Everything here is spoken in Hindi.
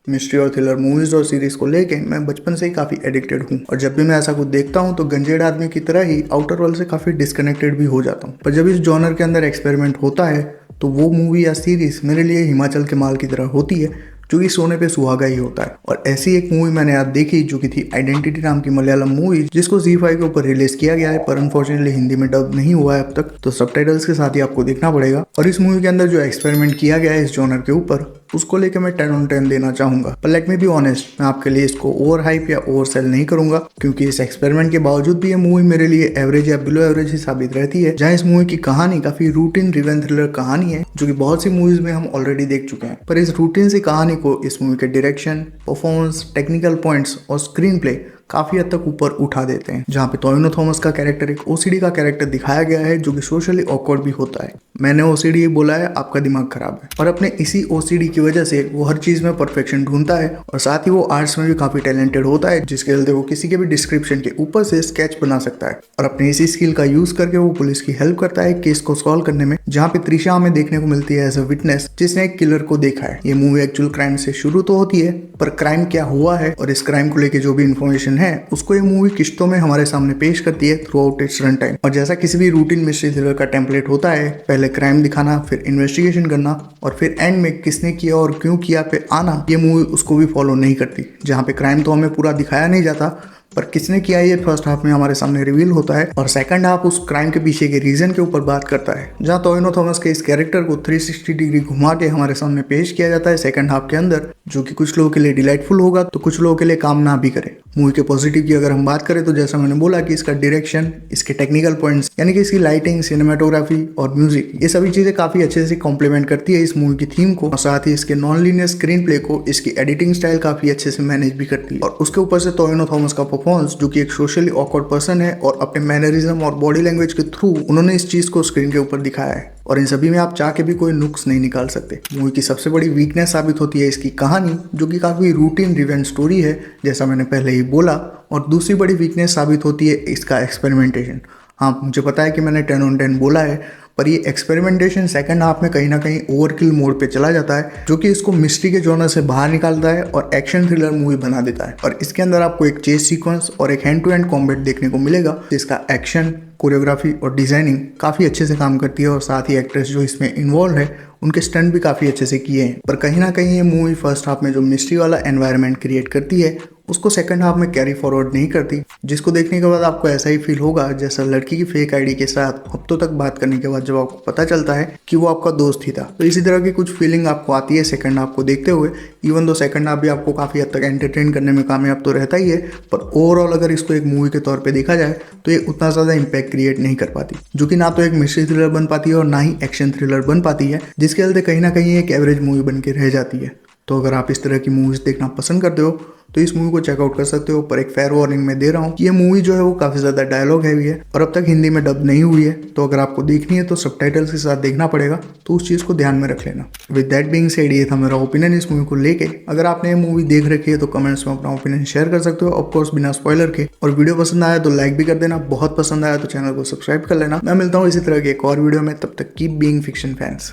मिस्ट्री और थ्रिलर मूवीज और सीरीज को लेके मैं बचपन से ही काफी एडिक्टेड हूँ और जब भी मैं ऐसा कुछ देखता हूँ तो गंजेड़ आदमी की तरह ही आउटर वर्ल्ड से काफी डिस्कनेक्टेड भी हो जाता हूँ। पर जब इस जॉनर के अंदर एक्सपेरिमेंट होता है तो वो मूवी या सीरीज मेरे लिए हिमाचल के माल की तरह होती है जो कि सोने पे सुहागा ही होता है। और ऐसी एक मूवी मैंने आज देखी जो कि थी आइडेंटिटी नाम की मलयालम मूवी, जिसको ZEE5 के ऊपर रिलीज किया गया है पर अनफॉर्चुनेटली हिंदी में डब नहीं हुआ है अब तक, तो सबटाइटल्स के साथ ही आपको देखना पड़ेगा। और इस मूवी के अंदर जो एक्सपेरिमेंट किया गया है इस जॉनर के ऊपर उसको लेकर मैं 10 on 10 देना चाहूंगा। पर लेट मी बी ऑनेस्ट, मैं आपके लिए इसको ओवर हाइप या ओवर सेल नहीं करूंगा क्योंकि इस एक्सपेरिमेंट के बावजूद भी ये मूवी मेरे लिए एवरेज या बिलो एवरेज ही साबित रहती है। जहाँ इस मूवी की कहानी काफी रूटीन रिवेंज थ्रिलर कहानी है जो कि बहुत सी मूवीज में हम ऑलरेडी देख चुके हैं, पर इस रूटीन सी कहानी को इस मूवी के डायरेक्शन, परफॉर्मेंस, टेक्निकल पॉइंट्स और स्क्रीन प्ले काफी हद तक ऊपर उठा देते हैं। जहाँ पे टोविनो थॉमस का कैरेक्टर एक ओसीडी का कैरेक्टर दिखाया गया है जो कि सोशली ऑकवर्ड भी होता है। मैंने ओसीडी बोला है, आपका दिमाग खराब है। और अपने इसी ओसीडी की वजह से वो हर चीज में परफेक्शन ढूंढता है और साथ ही वो आर्ट्स में भी काफी टैलेंटेड होता है, जिसके चलते वो किसी के भी डिस्क्रिप्शन के ऊपर से स्केच बना सकता है। और अपने इसी स्किल का यूज करके वो पुलिस की हेल्प करता है केस को सॉल्व करने में, जहाँ पे त्रिशा हमें देखने को मिलती है एज अ विटनेस जिसने एक किलर को देखा है। ये मूवी एक्चुअल क्राइम से शुरू तो होती है, पर क्राइम क्या हुआ है और इस क्राइम को लेके जो भी इन्फॉर्मेशन है उसको ये मूवी किश्तों में हमारे सामने पेश करती है through out it's run time. और जैसा किसी भी रूटीन मिस्ट्री थ्रिलर का टेम्पलेट होता है, पहले क्राइम दिखाना, फिर इन्वेस्टिगेशन करना और फिर एंड में किसने किया और क्यों किया पे आना, ये मूवी उसको भी फॉलो नहीं करती। जहाँ पे क्राइम तो हमें पूरा दिखाया नहीं जाता पर किसने किया ये फर्स्ट हाफ में हमारे सामने रिवील होता है और सेकंड हाफ उस क्राइम के पीछे के रीजन के ऊपर बात करता है। जहां टोविनो थॉमस के इस कैरेक्टर को 360 डिग्री घुमा के हमारे सामने पेश किया जाता है सेकंड हाफ के अंदर, जो कि कुछ लोगों के लिए डिलाइटफुल होगा तो कुछ लोगों के लिए काम ना भी करे। मूवी के पॉजिटिव की अगर हम बात करें तो जैसा मैंने बोला कि इसका डायरेक्शन, इसके टेक्निकल पॉइंट्स यानी कि इसकी लाइटिंग, सिनेमेटोग्राफी और म्यूजिक, ये सभी चीजें काफी अच्छे से कॉम्प्लीमेंट करती है इस मूवी की थीम को। और साथ ही इसके नॉन लीनियर स्क्रीन प्ले को इसकी एडिटिंग स्टाइल काफी अच्छे से मैनेज भी करती है। और उसके ऊपर से टोविनो थॉमस का परफॉर्मेंस, जो कि एक सोशली ऑकवर्ड पर्सन है और अपने मैनरिज्म और बॉडी लैंग्वेज के थ्रू उन्होंने इस चीज को स्क्रीन के ऊपर दिखाया है। और इन सभी में आप चाह के भी कोई नुक्स नहीं निकाल सकते। मूवी की सबसे बड़ी वीकनेस साबित होती है इसकी कहानी, जो कि काफी रूटीन रिवेंज स्टोरी है जैसा मैंने पहले ही बोला। और दूसरी बड़ी वीकनेस साबित होती है इसका एक्सपेरिमेंटेशन। हाँ, मुझे पता है कि मैंने 10 on 10 बोला है, पर ये एक्सपेरिमेंटेशन सेकंड हाफ में कहीं ना कहीं ओवरकिल मोड पे चला जाता है, जो कि इसको मिस्ट्री के जॉनर से बाहर निकालता है और एक्शन थ्रिलर मूवी बना देता है। और इसके अंदर आपको एक चेस सीक्वेंस और एक हैंड टू हैंड कॉम्बैट देखने को मिलेगा, जिसका एक्शन, कोरियोग्राफी और डिजाइनिंग काफी अच्छे से काम करती है। और साथ ही एक्टर्स जो इसमें इन्वॉल्व है उनके स्टंट भी काफी अच्छे से किए हैं। पर कहीं ना कहीं ये मूवी फर्स्ट हाफ में जो मिस्ट्री वाला एनवायरनमेंट क्रिएट करती है उसको सेकंड हाफ में कैरी फॉरवर्ड नहीं करती, जिसको देखने के बाद आपको ऐसा ही फील होगा जैसा लड़की की फेक आईडी के साथ हफ्तों तक बात करने के बाद जब आपको पता चलता है कि वो आपका दोस्त ही था। तो इसी तरह की कुछ फीलिंग आपको आती है सेकंड हाफ को देखते हुए। इवन दो सेकंड हाफ भी आपको काफी हद तक एंटरटेन करने में कामयाब तो रहता ही है, पर ओवरऑल अगर इसको एक मूवी के तौर पर देखा जाए तो ये उतना ज्यादा इम्पैक्ट क्रिएट नहीं कर पाती, जो कि ना तो एक मिस्ट्री थ्रिलर बन पाती है और ना ही एक्शन थ्रिलर बन पाती है, जिसके चलते कहीं ना कहीं एक एवरेज मूवी बन के रह जाती है। तो अगर आप इस तरह की मूवीज देखना पसंद करते हो तो इस मूवी को चेकआउट कर सकते हो। पर एक फेयर वार्निंग मैं दे रहा हूँ कि ये मूवी जो है वो काफी ज्यादा डायलॉग हैवी है और अब तक हिंदी में डब नहीं हुई है, तो अगर आपको देखनी है तो सबटाइटल्स के साथ देखना पड़ेगा, तो उस चीज को ध्यान में रख लेना। विद दैट बीइंग सेड, ये था मेरा ओपिनियन इस मूवी को लेके। अगर आपने ये मूवी देख रखी है तो कमेंट्स में अपना ओपिनियन शेयर कर सकते हो, ऑफकोर्स बिना स्पॉइलर के। और वीडियो पसंद आया तो लाइक भी कर देना, बहुत पसंद आया तो चैनल को सब्सक्राइब कर लेना। मैं मिलता हूँ इसी तरह के एक और वीडियो में, तब तक कीप बीइंग फिक्शन फैंस।